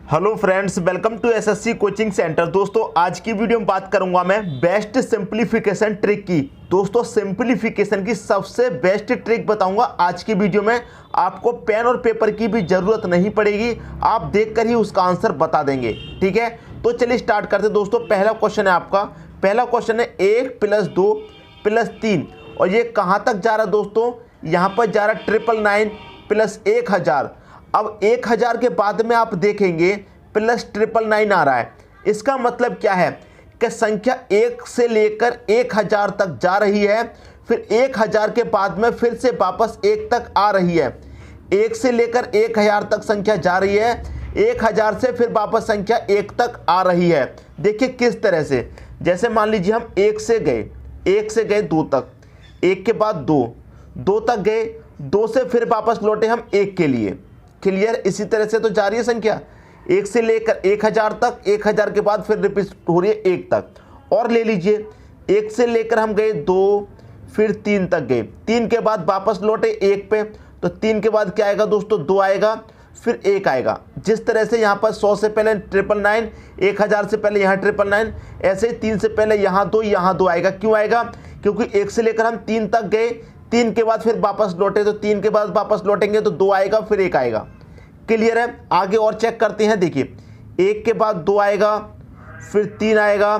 Hello friends, welcome to SSC coaching centre. दोस्तों आज की वीडियो में बात करूंगा मैं बेस्ट सिंपलीफिकेशन ट्रिक की। दोस्तों सिंपलीफिकेशन की सबसे बेस्ट ट्रिक बताऊंगा आज की वीडियो में। आपको पेन और पेपर की भी जरूरत नहीं पड़ेगी, आप देखकर ही उसका आंसर बता देंगे। ठीक है, तो चलिए स्टार्ट करते हैं। दोस्तों पहला क्वेश्चन है आपका, पहला क्वेश्चन है 1 + 2 + 3 और ये कहाँ तक जा रहा है दोस्तों? यहाँ पर जा रहा है 999 + 1000। अब 1000 के बाद में आप देखेंगे +999 आ रहा है। इसका मतलब क्या है कि संख्या 1 से लेकर 1000 तक जा रही है, फिर 1000 के बाद में फिर से वापस 1 तक आ रही है। 1 से लेकर 1000 तक संख्या जा रही है, 1000 से फिर वापस संख्या 1 तक आ रही है। देखिए किस तरह से, जैसे मान लीजिए हम 1 से गए 2 तक, 1 के बाद 2 तक गए, 2 से फिर वापस लौटे हम 1 के लिए। क्लियर? इसी तरह से तो जा रही है संख्या 1 से लेकर 1000 तक, 1000 के बाद फिर रिपीट हो रही है 1 तक। और ले लीजिए 1 से लेकर हम गए 2, फिर 3 तक गए, 3 के बाद वापस लौटे 1 पे, तो 3 के बाद क्या आएगा दोस्तों? 2 आएगा, फिर 1 आएगा। जिस तरह से यहाँ पर 100 से पहले 999, 1000 से पहले यहाँ 999, ऐसे 3 से पहले यहाँ 2 आएगा। क्यों आएगा? क्योंकि 1 से लेकर हम 3 तक गए, 3 के बाद फिर वापस लौटे, तो 3 के बाद वापस लौटेंगे तो 2 आएगा, फिर 1 आएगा। क्लियर है? आगे और चेक करते हैं। देखिए 1 के बाद 2 आएगा, फिर 3 आएगा,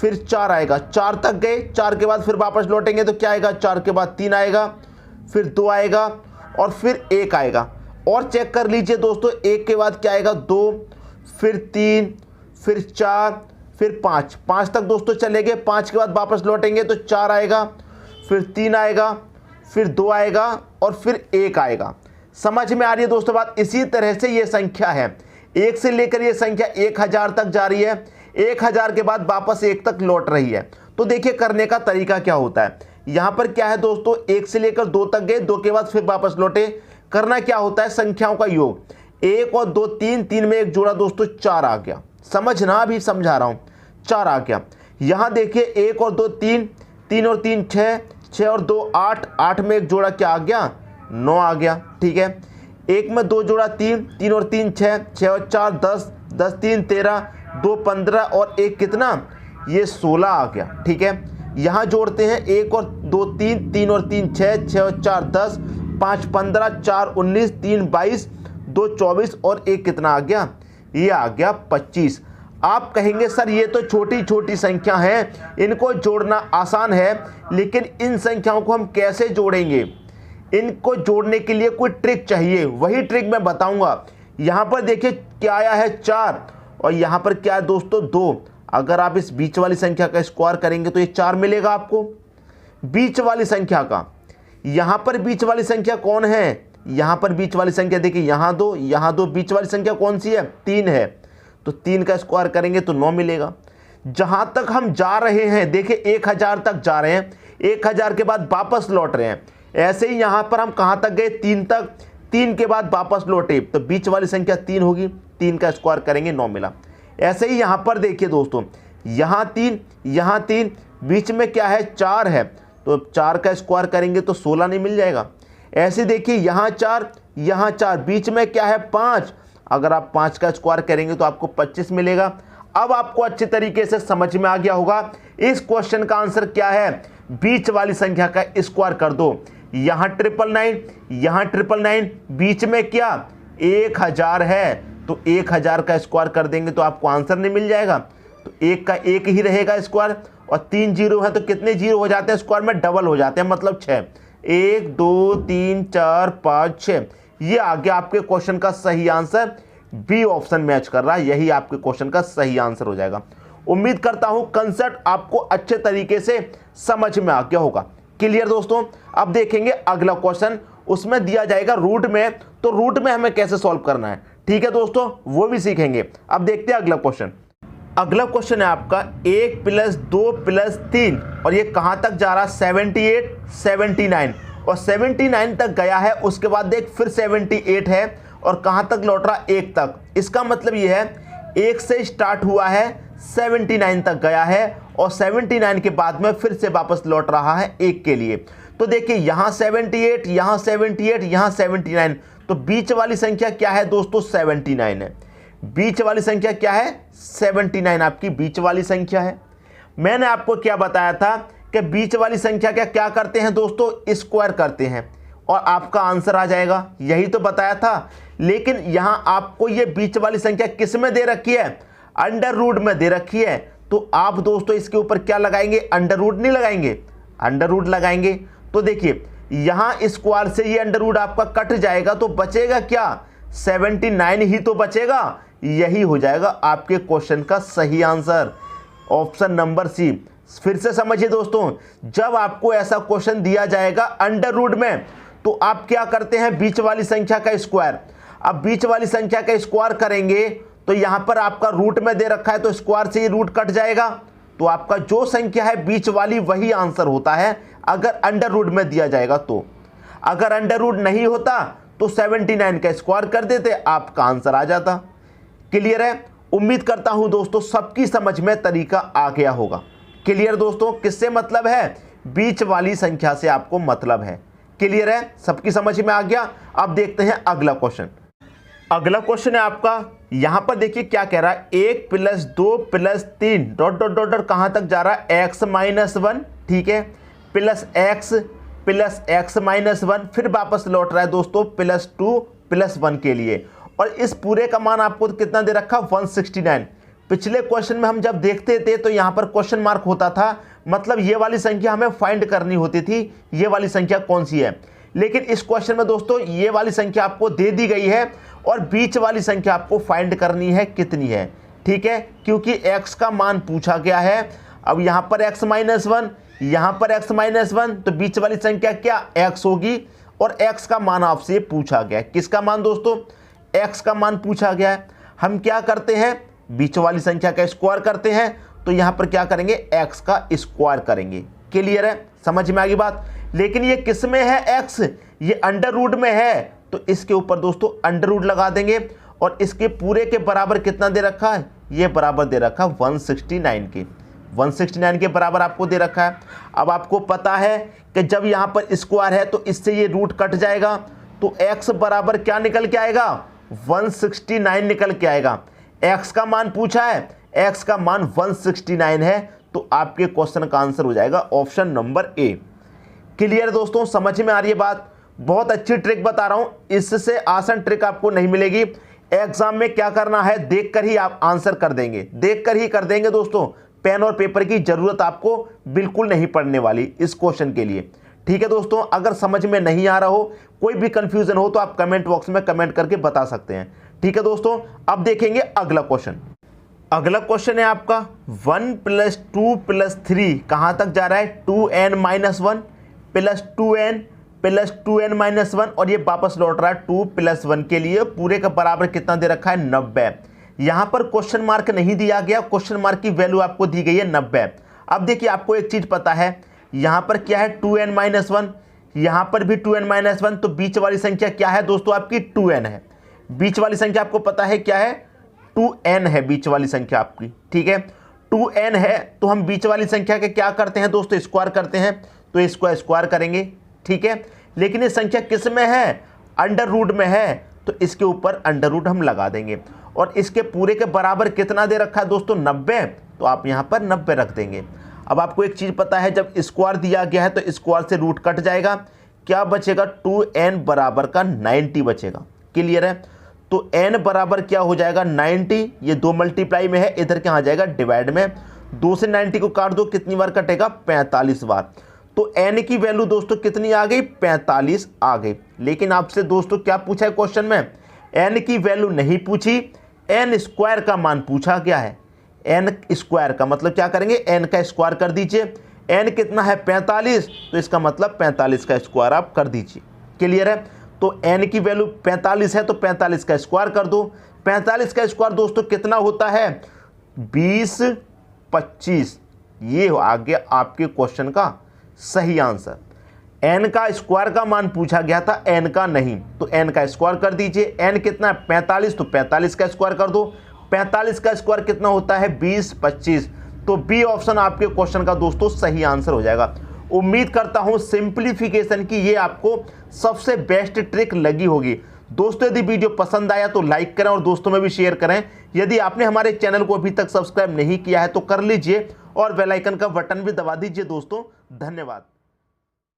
फिर 4 आएगा, 4 तक गए, 4 के बाद फिर वापस लौटेंगे तो क्या आएगा? 4 के बाद 3 आएगा, फिर 2 आएगा और फिर 1 आएगा। और चेक कर लीजिए दोस्तों, 1 के बाद क्या आएगा? 2, फिर 3, फिर 4, फिर 5 तक दोस्तों चले गए, 5 के बाद वापस लौटेंगे तो 4 आएगा, फिर 3 आएगा, फिर 2 आएगा और फिर 1 आएगा। समझ में आ रही है दोस्तों बात? इसी तरह से ये संख्या है, 1 से लेकर ये संख्या 1000 तक जा रही है, 1000 के बाद वापस 1 तक लौट रही है। तो देखिए करने का तरीका क्या होता है। यहाँ पर क्या है दोस्तों? 1 से लेकर 2 तक गए, 2 के बाद फिर वापस लौटे। करना क्या होता है? संख्याओं का योग, 1 और 2 3, 3 में 1 जोड़ा दोस्तों 4 आ गया। समझना, अभी समझा रहा हूँ, 4 आ गया। यहाँ देखिए 1 और 2 3, 3 और 3 6, 6 और 2 8, 8 में 1 जोड़ा क्या आ गया? 9 आ गया। ठीक है, 1 में 2 जोड़ा 3, 3 और 3 6, 6 और 4 10, 10 3 13, 2 15 और 1 कितना? ये 16 आ गया। ठीक है, यहाँ जोड़ते हैं 1 और 2 3, 3 और 3 6, 6 और 4 10, 5 15, 4 19, 3 22, 2 24 और 1 कितना आ गया? ये आ गया 25। आप कहेंगे सर ये तो छोटी छोटी संख्या है, इनको जोड़ना आसान है, लेकिन इन संख्याओं को हम कैसे जोड़ेंगे? इनको जोड़ने के लिए कोई ट्रिक चाहिए, वही ट्रिक मैं बताऊंगा। यहाँ पर देखिए क्या आया है? 4 और यहाँ पर क्या है दोस्तों? 2। अगर आप इस बीच वाली संख्या का स्क्वायर करेंगे तो ये 4 मिलेगा आपको, बीच वाली संख्या का। यहाँ पर बीच वाली संख्या कौन है? यहाँ पर बीच वाली संख्या देखिए, यहाँ 2, यहाँ 2, बीच वाली संख्या कौन सी है? 3 है, तो 3 का स्क्वायर करेंगे तो 9 मिलेगा। जहाँ तक हम जा रहे हैं देखिए 1000 तक जा रहे हैं, 1000 के बाद वापस लौट रहे हैं। ऐसे ही यहाँ पर हम कहाँ तक गए? 3 तक, 3 के बाद वापस लौटे, तो बीच वाली संख्या 3 होगी, 3 का स्क्वायर करेंगे 9 मिला। ऐसे ही यहाँ पर देखिए दोस्तों, यहाँ 3, यहाँ 3, बीच में क्या है? 4 है, तो 4 का स्क्वायर करेंगे तो 16 नहीं मिल जाएगा। ऐसे देखिए यहाँ 4, यहाँ 4, बीच में क्या है? 5, अगर आप 5 का स्क्वायर करेंगे तो आपको 25 मिलेगा। अब आपको अच्छे तरीके से समझ में आ गया होगा इस क्वेश्चन का आंसर क्या है। बीच वाली संख्या का स्क्वायर कर दो। यहाँ 999, यहाँ 999, बीच में क्या? 1000 है, तो 1000 का स्क्वायर कर देंगे तो आपको आंसर नहीं मिल जाएगा। तो 1 का 1 ही रहेगा स्क्वायर, और 3 जीरो है तो कितने जीरो हो जाते हैं स्क्वायर में? डबल हो जाते हैं, मतलब 6। 1 2 3 4 5 6। ये आ गया आपके क्वेश्चन का सही आंसर। बी ऑप्शन मैच कर रहा है, यही आपके क्वेश्चन का सही आंसर हो जाएगा। उम्मीद करता हूं कंसेप्ट आपको अच्छे तरीके से समझ में आ गया होगा। क्लियर दोस्तों? अब देखेंगे अगला क्वेश्चन, उसमें दिया जाएगा रूट में, तो रूट में हमें कैसे सॉल्व करना है। ठीक है दोस्तों, वो भी सीखेंगे। अब देखते हैं अगला क्वेश्चन। अगला क्वेश्चन है आपका 1 + 2 + 3 और ये कहां तक जा रहा है? 78 79, और 79 तक गया है, उसके बाद देख फिर 78 है और कहां तक लौट रहा? 1 तक। इसका मतलब ये है 1 से स्टार्ट हुआ है, 79 तक गया है और 79 के बाद में फिर से वापस लौट रहा है 1 के लिए। तो देखिए यहाँ 78, यहाँ 78, यहाँ 79, तो बीच वाली संख्या क्या है दोस्तों? 79 है। बीच वाली संख्या क्या है 79 आपकी बीच वाली संख्या है। मैंने आपको क्या बताया था कि बीच वाली संख्या क्या क्या करते हैं दोस्तों, स्क्वायर करते हैं और आपका आंसर आ जाएगा, यही तो बताया था। लेकिन यहां आपको ये बीच वाली संख्या किस में दे रखी है, अंडर रूट में दे रखी है। तो आप दोस्तों इसके ऊपर क्या लगाएंगे, अंडर रूट नहीं लगाएंगे, अंडर रूट लगाएंगे। तो देखिए यहां स्क्वायर से ये अंडर रूट आपका कट जाएगा तो बचेगा क्या, 79 ही तो बचेगा। यही हो जाएगा आपके क्वेश्चन का सही आंसर, ऑप्शन नंबर सी। फिर से समझिए दोस्तों, जब आपको ऐसा क्वेश्चन दिया जाएगा अंडर रूट में तो आप क्या करते हैं, बीच वाली संख्या का स्क्वायर। अब बीच वाली संख्या का स्क्वायर करेंगे तो यहां पर आपका रूट में दे रखा है तो स्क्वायर से ही रूट कट जाएगा, तो आपका जो संख्या है बीच वाली वही आंसर होता है अगर अंडर रूट में दिया जाएगा। तो अगर अंडर रूट नहीं होता तो 79 का स्क्वायर कर देते, आपका आंसर आ जाता। क्लियर है? उम्मीद करता हूं दोस्तों सबकी समझ में तरीका आ गया होगा। क्लियर दोस्तों, किससे मतलब है, बीच वाली संख्या से आपको मतलब है। क्लियर है, सबकी समझ में आ गया। अब देखते हैं अगला क्वेश्चन। अगला क्वेश्चन है आपका, यहां पर देखिए क्या कह रहा है, 1 + 2 + 3 डॉट डॉट डॉट डॉट कहां तक जा रहा है, x - 1, ठीक है, प्लस x + x - 1, फिर वापस लौट रहा है दोस्तों +2 + 1 के लिए। और इस पूरे का मान आपको कितना दे रखा, 169। पिछले क्वेश्चन में हम जब देखते थे तो यहां पर क्वेश्चन मार्क होता था, मतलब ये वाली संख्या हमें फाइंड करनी होती थी, ये वाली संख्या कौन सी है। लेकिन इस क्वेश्चन में दोस्तों ये वाली संख्या आपको दे दी गई है और बीच वाली संख्या आपको फाइंड करनी है कितनी है, ठीक है, क्योंकि x का मान पूछा गया है। अब यहां पर x - 1, यहां पर x - 1, तो बीच वाली संख्या क्या x होगी और x का मान आपसे पूछा गया है। किसका मान दोस्तों, x का मान पूछा गया है। हम क्या करते हैं, बीच वाली संख्या का स्क्वायर करते हैं, तो यहां पर क्या करेंगे, x का स्क्वायर करेंगे। क्लियर है, समझ में आ गई बात। लेकिन ये किस में है, x ये अंडर रूट में है, तो इसके ऊपर दोस्तों अंडर रूट लगा देंगे और इसके पूरे के बराबर कितना दे रखा है, ये बराबर दे रखा 169 के, 169 के बराबर आपको दे रखा है। अब आपको पता है कि जब यहां पर स्क्वायर है तो इससे ये रूट कट जाएगा, तो x बराबर क्या निकल के आएगा, 169 निकल के आएगा। x का मान पूछा है, x का मान 169 है, तो आपके क्वेश्चन का आंसर हो जाएगा ऑप्शन नंबर ए। क्लियर दोस्तों, समझ में आ रही है बात। बहुत अच्छी ट्रिक बता रहा हूं, इससे आसान ट्रिक आपको नहीं मिलेगी। एग्जाम में क्या करना है, देखकर ही आप आंसर कर देंगे, देखकर ही कर देंगे दोस्तों। पेन और पेपर की जरूरत आपको बिल्कुल नहीं पड़ने वाली इस क्वेश्चन के लिए, ठीक है दोस्तों। अगर समझ में नहीं आ रहा हो, कोई भी कंफ्यूजन हो, तो आप कमेंट बॉक्स में कमेंट करके बता सकते हैं, ठीक है दोस्तों। अब देखेंगे अगला क्वेश्चन। अगला क्वेश्चन है आपका 1 + 2 + 3 कहां तक जा रहा है, 2n - 1 + 2n + 2n - 1 और ये वापस लौट रहा है 2 + 1 के लिए। पूरे का बराबर कितना दे रखा है, 90। यहां पर क्वेश्चन मार्क नहीं दिया गया, क्वेश्चन मार्क की वैल्यू आपको दी गई है 90। अब देखिए आपको एक चीज पता है, यहां पर क्या है 2n - 1, यहां पर भी 2n - 1, तो बीच वाली संख्या क्या है दोस्तों, आपकी 2n है। बीच वाली संख्या आपको पता है क्या है, 2n है बीच वाली संख्या आपकी, ठीक है, 2n है। तो हम बीच वाली संख्या के क्या करते हैं दोस्तों, स्क्वायर करते हैं, तो इसको स्क्वायर करेंगे, ठीक है। लेकिन ये संख्या किस में है, अंडर रूट में है, तो इसके ऊपर अंडर रूट हम लगा देंगे और इसके पूरे के बराबर कितना दे रखा है दोस्तों, 90, तो आप यहां पर 90 रख देंगे। अब आपको एक चीज पता है, जब स्क्वायर दिया गया है तो स्क्वायर से रूट कट जाएगा, क्या बचेगा, 2n बराबर का 90 बचेगा। क्लियर है, तो n बराबर क्या हो जाएगा, 90, ये 2 मल्टीप्लाई में है, इधर क्या आ जाएगा, डिवाइड में। 2 से 90 को काट दो, कितनी बार कटेगा, 45 बार। तो n की वैल्यू दोस्तों कितनी आ गई, 45 आ गई। लेकिन आपसे दोस्तों क्या पूछा है क्वेश्चन में, n की वैल्यू नहीं पूछी, n स्क्वायर का मान पूछा गया है। n स्क्वायर का मतलब क्या करेंगे, n का स्क्वायर कर दीजिए। n कितना है, 45, तो इसका मतलब 45 का स्क्वायर आप कर दीजिए। क्लियर है, तो n की वैल्यू 45 है, तो 45 का स्क्वायर कर दो। 45 का स्क्वायर दोस्तों कितना होता है, 20 25। ये आ गया आपके क्वेश्चन का सही आंसर। n का स्क्वायर का मान पूछा गया था, n का नहीं, तो n का स्क्वायर कर दीजिए। n कितना है, 45, तो 45 का स्क्वायर कर दो। 45 का स्क्वायर कितना होता है, 20 25। तो बी ऑप्शन आपके क्वेश्चन का दोस्तों सही आंसर हो जाएगा। उम्मीद करता हूं सिंप्लीफिकेशन की ये आपको सबसे बेस्ट ट्रिक लगी होगी। दोस्तों यदि वीडियो पसंद आया तो लाइक करें और दोस्तों में भी शेयर करें। यदि आपने हमारे चैनल को अभी तक सब्सक्राइब नहीं किया है तो कर लीजिए और बेल आइकन का बटन भी दबा दीजिए। दोस्तों धन्यवाद।